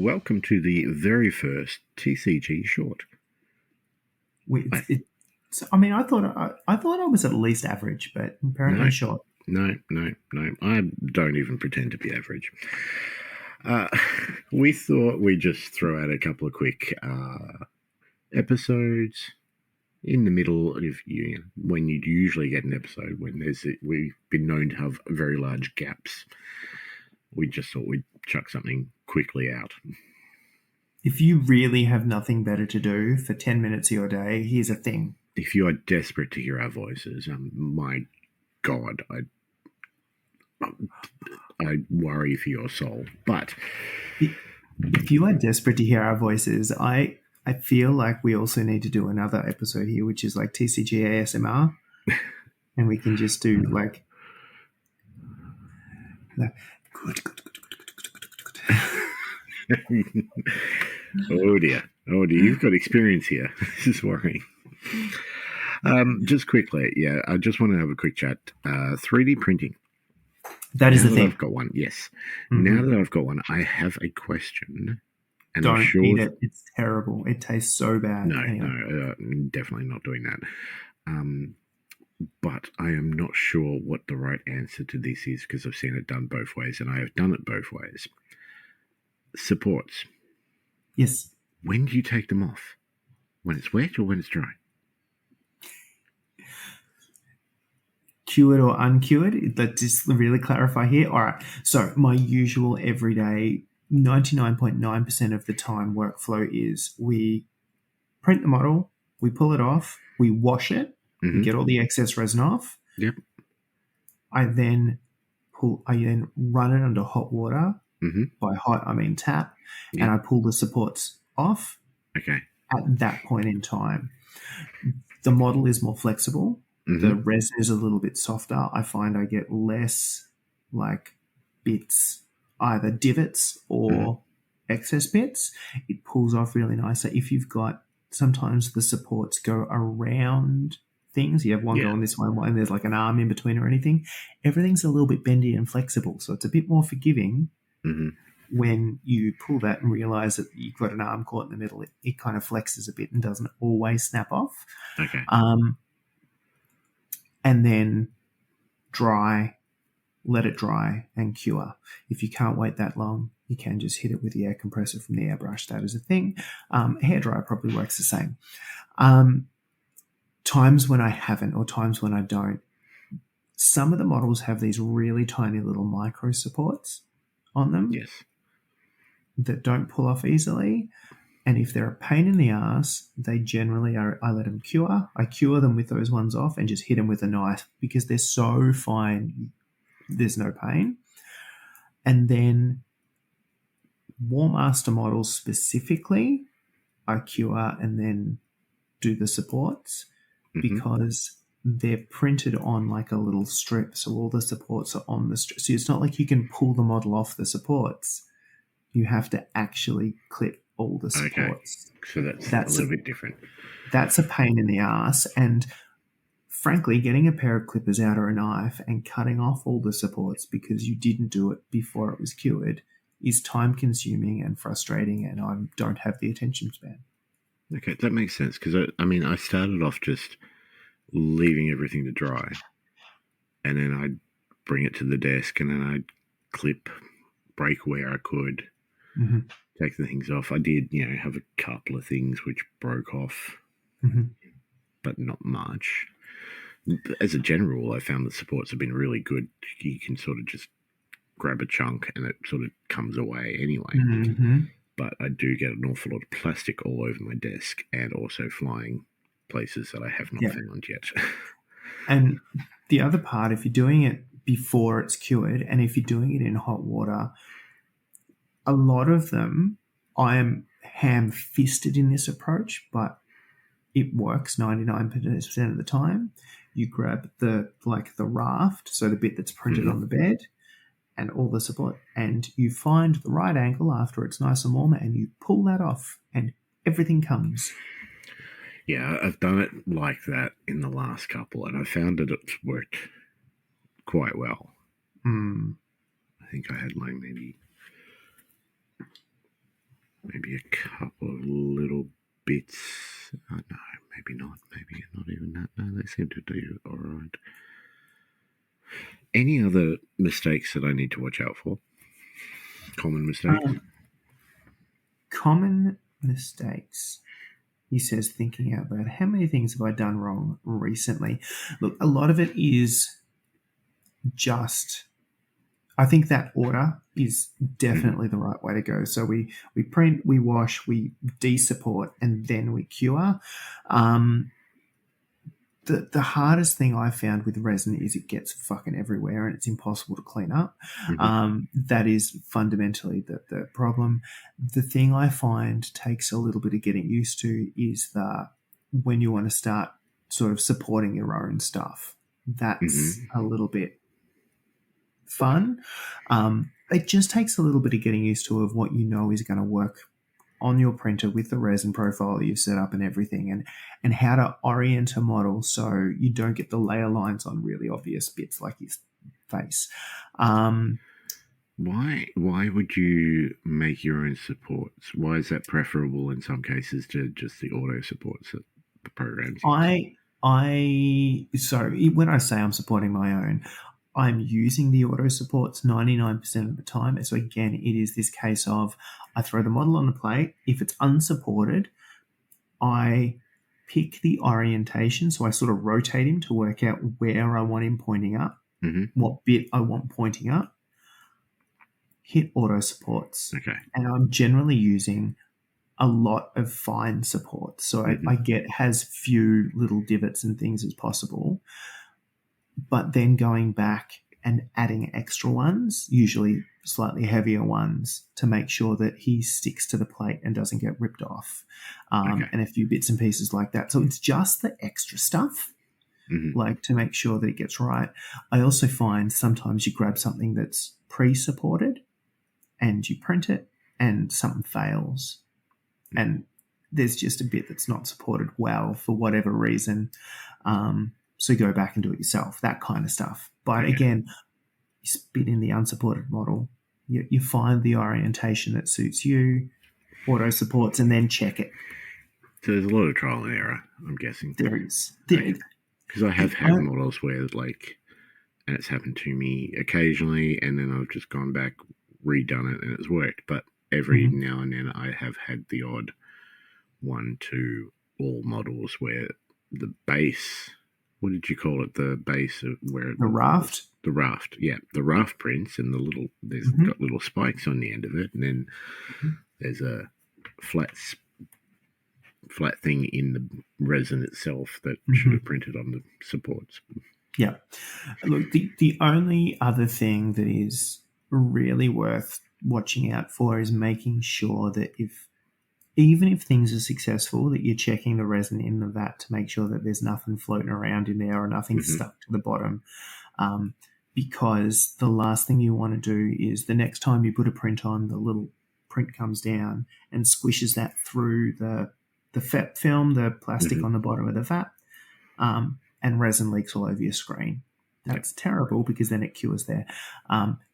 welcome to the very first TCG short. I thought I was at least average, but apparently short. No. I don't even pretend to be average. We thought we'd just throw out a couple of quick episodes in the middle of when you'd usually get an episode when we've been known to have very large gaps. We just thought we'd chuck something quickly out. If you really have nothing better to do for 10 minutes of your day, here's a thing. If you are desperate to hear our voices, my God, I worry for your soul. But if you are desperate to hear our voices, I feel like we also need to do another episode here, which is like TCG ASMR, and we can just do like good. Oh dear, you've got experience here. This is worrying. Just quickly, I just want to have a quick chat. 3D printing. That is the thing. I've got one, yes. Mm-hmm. Now that I've got one, I have a question. And don't eat it. It's terrible. It tastes so bad. No, definitely not doing that. But I am not sure what the right answer to this is because I've seen it done both ways, and I have done it both ways. Supports. Yes. When do you take them off? When it's wet or when it's dry? Cured or uncured? Let's just really clarify here. All right. So my usual everyday 99.9% of the time workflow is we print the model, we pull it off, we wash it, we get all the excess resin off. Yep. I then run it under hot water. By hot, I mean tap, and I pull the supports off. Okay. At that point in time, the model is more flexible. The resin is a little bit softer. I find I get less like bits, either divots or excess bits. It pulls off really nicely. If you've got, sometimes the supports go around things. You have one going this way and there's like an arm in between or anything. Everything's a little bit bendy and flexible, so it's a bit more forgiving. When you pull that and realize that you've got an arm caught in the middle, it kind of flexes a bit and doesn't always snap off. Okay. And then let it dry and cure. If you can't wait that long, you can just hit it with the air compressor from the airbrush. That is a thing. Hairdryer probably works the same. Times when I haven't or times when I don't, some of the models have these really tiny little micro supports on them. Yes. That don't pull off easily. And if they're a pain in the ass, they generally are, I let them cure. I cure them with those ones off and just hit them with a knife because they're so fine, there's no pain. And then War Master models specifically, I cure and then do the supports because they're printed on like a little strip. So all the supports are on the strip. So it's not like you can pull the model off the supports. You have to actually clip all the supports. Okay. So that's a little bit different. That's a pain in the ass. And frankly, getting a pair of clippers out or a knife and cutting off all the supports because you didn't do it before it was cured is time consuming and frustrating, and I don't have the attention span. Okay, that makes sense because I started off just leaving everything to dry, and then I'd bring it to the desk, and then I'd clip, break where I could, take the things off. I did, have a couple of things which broke off, but not much. As a general rule, I found the supports have been really good. You can sort of just grab a chunk and it sort of comes away anyway. But I do get an awful lot of plastic all over my desk and also flying places that I have not found yet. And the other part, if you're doing it before it's cured and if you're doing it in hot water, a lot of them, I am ham-fisted in this approach, but it works 99% of the time. You grab the raft, so the bit that's printed on the bed, and all the support, and you find the right angle after it's nice and warm, and you pull that off, and everything comes. Yeah, I've done it like that in the last couple, and I found that it's worked quite well. I think I had like maybe maybe a couple of little bits. No, maybe not. Maybe not even that. No, they seem to do all right. Any other mistakes that I need to watch out for? Common mistakes? Um, common mistakes. He says, thinking out loud, how many things have I done wrong recently? Look, a lot of it is just, I think that order is definitely the right way to go. So we print, we wash, we de-support, and then we cure. The hardest thing I found with resin is it gets fucking everywhere and it's impossible to clean up. That is fundamentally the problem. The thing I find takes a little bit of getting used to is that when you want to start sort of supporting your own stuff, that's a little bit fun. It just takes a little bit of getting used to of what you know is going to work on your printer with the resin profile that you've set up and everything, and how to orient a model so you don't get the layer lines on really obvious bits like his face. Why would you make your own supports? Why is that preferable in some cases to just the auto supports that the programs use? So when I say I'm supporting my own, I'm using the auto supports 99% of the time. So again, it is this case of I throw the model on the plate. If it's unsupported, I pick the orientation. So I sort of rotate him to work out where I want him pointing up, what bit I want pointing up, hit auto supports. Okay. And I'm generally using a lot of fine support. So I get has few little divots and things as possible. But then going back and adding extra ones, usually slightly heavier ones, to make sure that he sticks to the plate and doesn't get ripped off, and a few bits and pieces like that. So it's just the extra stuff, like to make sure that it gets right. I also find sometimes you grab something that's pre-supported and you print it and something fails. And there's just a bit that's not supported well for whatever reason. So go back and do it yourself, that kind of stuff. But again, you spit in the unsupported model, you find the orientation that suits you, auto supports, and then check it. So there's a lot of trial and error, I'm guessing. There is. Because I have had models where, like, and it's happened to me occasionally, and then I've just gone back, redone it, and it's worked. But every now and then I have had the odd 1 to all models where the base, what did you call it? The base of where the raft? The raft, yeah. The raft prints and there's got little spikes on the end of it, and then there's a flat thing in the resin itself that should have printed on the supports. Yeah. Look, the only other thing that is really worth watching out for is making sure that even if things are successful, that you're checking the resin in the vat to make sure that there's nothing floating around in there or nothing stuck to the bottom. Because the last thing you want to do is the next time you put a print on, the little print comes down and squishes that through the FEP film, the plastic on the bottom of the vat, and resin leaks all over your screen. That's terrible because then it cures there.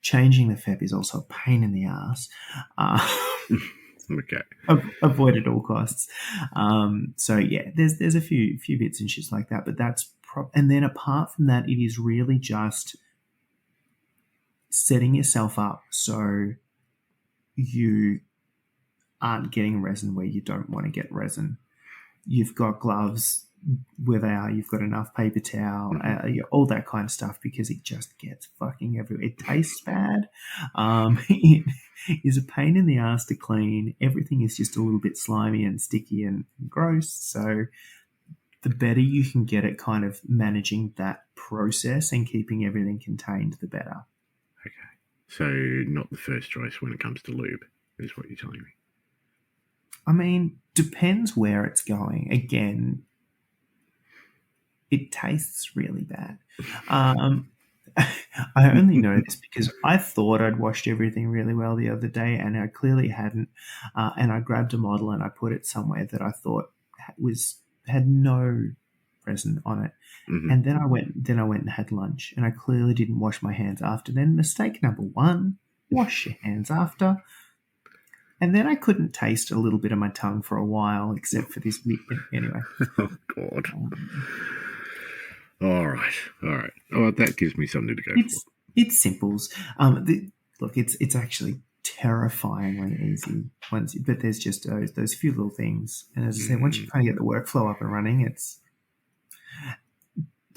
Changing the FEP is also a pain in the ass. Okay. Avoid at all costs. So yeah, there's a few bits and shits like that, but that's and then apart from that, it is really just setting yourself up so you aren't getting resin where you don't want to get resin. You've got gloves where they are. You've got enough paper towel, all that kind of stuff, because it just gets fucking everywhere. It tastes bad. It is a pain in the ass to clean. Everything is just a little bit slimy and sticky and gross. So the better you can get at kind of managing that process and keeping everything contained, the better. Okay. So not the first choice when it comes to lube, is what you're telling me. I mean, depends where it's going. Again, it tastes really bad. I only know this because I thought I'd washed everything really well the other day, and I clearly hadn't. And I grabbed a model and I put it somewhere that I thought had no resin on it. And then I went and had lunch, and I clearly didn't wash my hands after. Then mistake number 1: wash your hands after. And then I couldn't taste a little bit of my tongue for a while, except for this anyway. Oh, God. All right. All right. Oh, that gives me something to go for. It's simples. Look, it's actually terrifyingly easy but there's just those few little things. And as I said, once you kind of get the workflow up and running, it's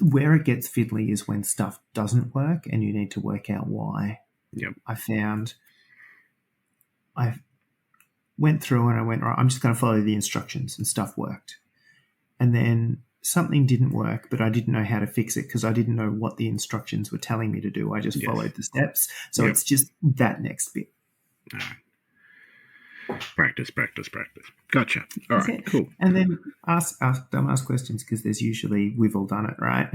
where it gets fiddly is when stuff doesn't work and you need to work out why. Yep. I found I went through and I went, right, I'm just going to follow the instructions, and stuff worked. And then something didn't work, but I didn't know how to fix it because I didn't know what the instructions were telling me to do. I just followed the steps. So it's just that next bit. All right. Practice. Gotcha. All right, cool. And then ask dumbass questions, because there's usually, we've all done it, right?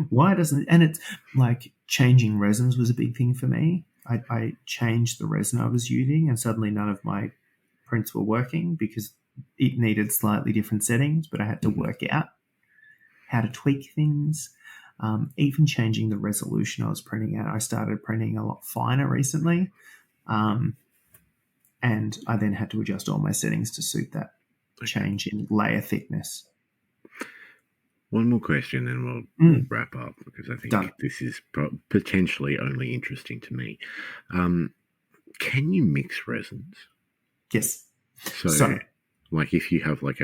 Why doesn't it? And it's like changing resins was a big thing for me. I changed the resin I was using, and suddenly none of my prints were working because it needed slightly different settings, but I had to work out how to tweak things. Even changing the resolution I was printing at. I started printing a lot finer recently. And I then had to adjust all my settings to suit that change in layer thickness. One more question, and we'll wrap up, because I think this is potentially only interesting to me. Can you mix resins? Yes. So like if you have like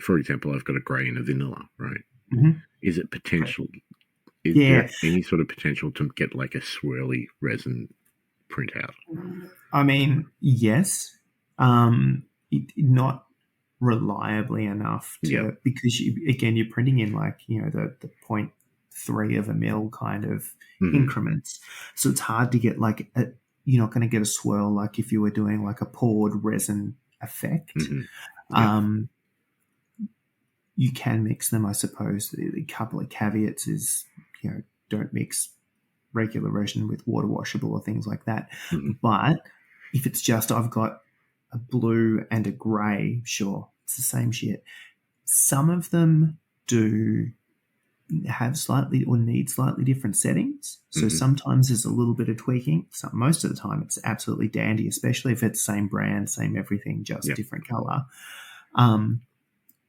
for example, I've got a grey and a vanilla, right? Mm-hmm. Is it potential? Is there any sort of potential to get like a swirly resin print out? I mean, yes. Not reliably enough to, because you're printing in like, the 0.3 of a mil kind of increments. So it's hard to get like you're not going to get a swirl like if you were doing like a poured resin effect. You can mix them, I suppose. The couple of caveats is, don't mix regular resin with water washable or things like that. But if it's just I've got a blue and a grey, sure, it's the same shit. Some of them do have slightly or need slightly different settings. So sometimes there's a little bit of tweaking. So most of the time it's absolutely dandy, especially if it's same brand, same everything, just different colour. And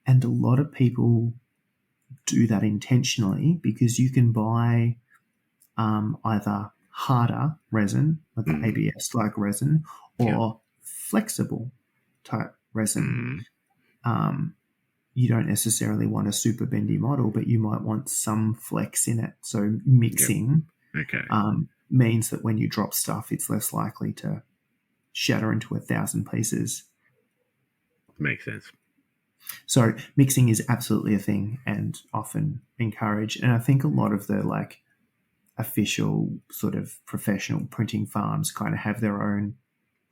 a lot of people do that intentionally, because you can buy either harder resin, like the ABS-like resin, or flexible type resin. You don't necessarily want a super bendy model, but you might want some flex in it. So mixing means that when you drop stuff, it's less likely to shatter into 1,000 pieces. Makes sense. So mixing is absolutely a thing and often encouraged. And I think a lot of the like official sort of professional printing farms kind of have their own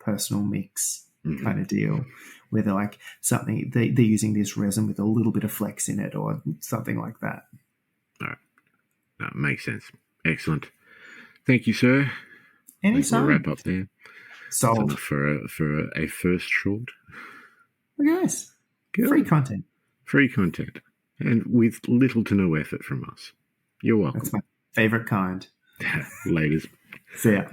personal mix kind of deal, where they're like something, they're using this resin with a little bit of flex in it or something like that. All right. That makes sense. Excellent. Thank you, sir. Anytime. We'll wrap up there. Sold. That's enough for a first short. Yes. Good. Free content. Free content. And with little to no effort from us. You're welcome. That's my favourite kind. Laters. See ya.